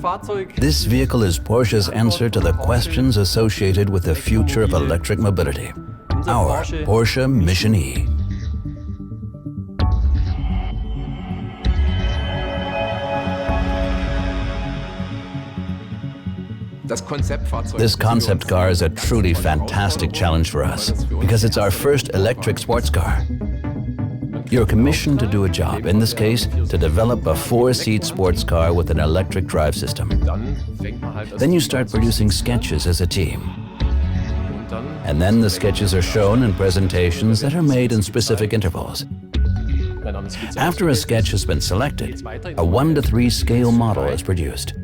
This vehicle is Porsche's answer to the questions associated with the future of electric mobility. Our Porsche Mission E. This concept car is a truly fantastic challenge for us because it's our first electric sports car. You're commissioned to do a job, in this case, to develop a 4-seat sports car with an electric drive system. Then you start producing sketches as a team. And then the sketches are shown in presentations that are made in specific intervals. After a sketch has been selected, a 1:3 scale model is produced.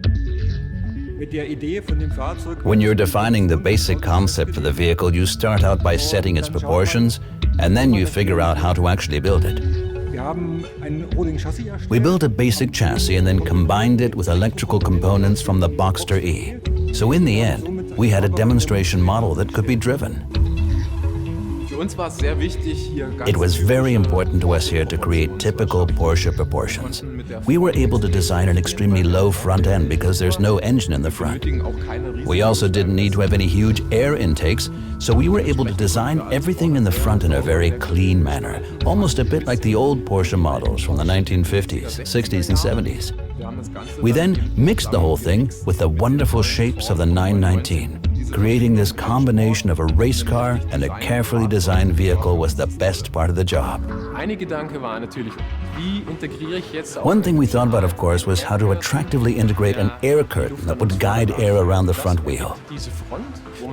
When you're defining the basic concept for the vehicle, you start out by setting its proportions, and then you figure out how to actually build it. We built a basic chassis and then combined it with electrical components from the Boxster E. So in the end, we had a demonstration model that could be driven. It was very important to us here to create typical Porsche proportions. We were able to design an extremely low front end because there's no engine in the front. We also didn't need to have any huge air intakes, so we were able to design everything in the front in a very clean manner, almost a bit like the old Porsche models from the 1950s, 60s and 70s. We then mixed the whole thing with the wonderful shapes of the 919. Creating this combination of a race car and a carefully designed vehicle was the best part of the job. One thing we thought about, of course, was how to attractively integrate an air curtain that would guide air around the front wheel.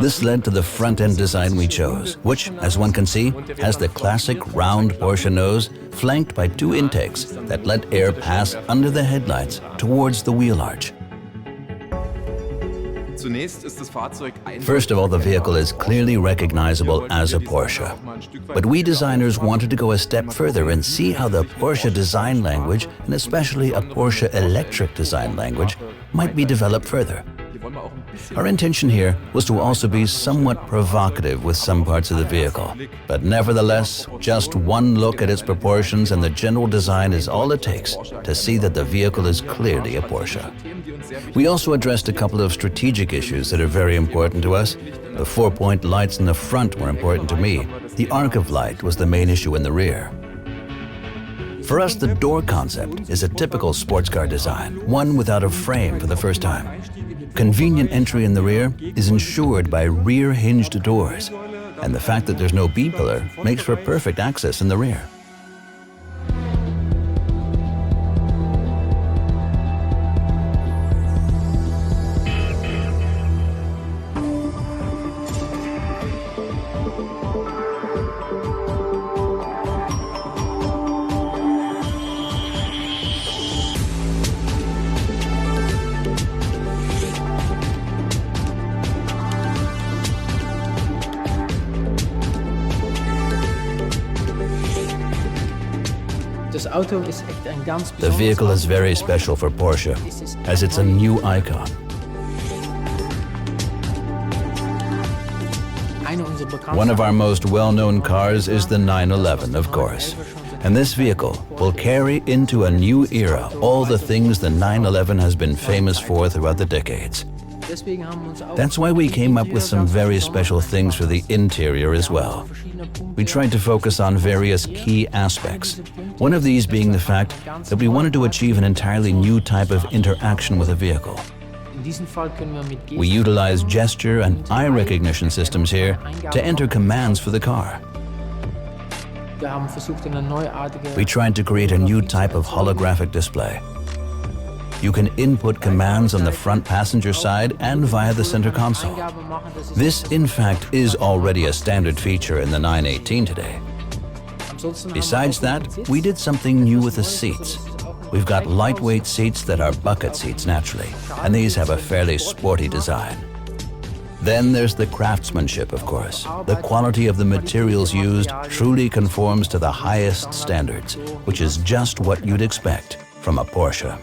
This led to the front-end design we chose, which, as one can see, has the classic round Porsche nose flanked by 2 intakes that let air pass under the headlights towards the wheel arch. First of all, the vehicle is clearly recognizable as a Porsche. But we designers wanted to go a step further and see how the Porsche design language, and especially a Porsche electric design language, might be developed further. Our intention here was to also be somewhat provocative with some parts of the vehicle. But nevertheless, just one look at its proportions and the general design is all it takes to see that the vehicle is clearly a Porsche. We also addressed a couple of strategic issues that are very important to us. The 4-point lights in the front were important to me. The arc of light was the main issue in the rear. For us, the door concept is a typical sports car design, one without a frame for the first time. Convenient entry in the rear is ensured by rear hinged doors, and the fact that there's no B-pillar makes for perfect access in the rear. The vehicle is very special for Porsche, as it's a new icon. One of our most well-known cars is the 911, of course. And this vehicle will carry into a new era all the things the 911 has been famous for throughout the decades. That's why we came up with some very special things for the interior as well. We tried to focus on various key aspects, one of these being the fact that we wanted to achieve an entirely new type of interaction with a vehicle. We utilize gesture and eye recognition systems here to enter commands for the car. We tried to create a new type of holographic display. You can input commands on the front passenger side and via the center console. This, in fact, is already a standard feature in the 918 today. Besides that, we did something new with the seats. We've got lightweight seats that are bucket seats naturally, and these have a fairly sporty design. Then there's the craftsmanship, of course. The quality of the materials used truly conforms to the highest standards, which is just what you'd expect from a Porsche.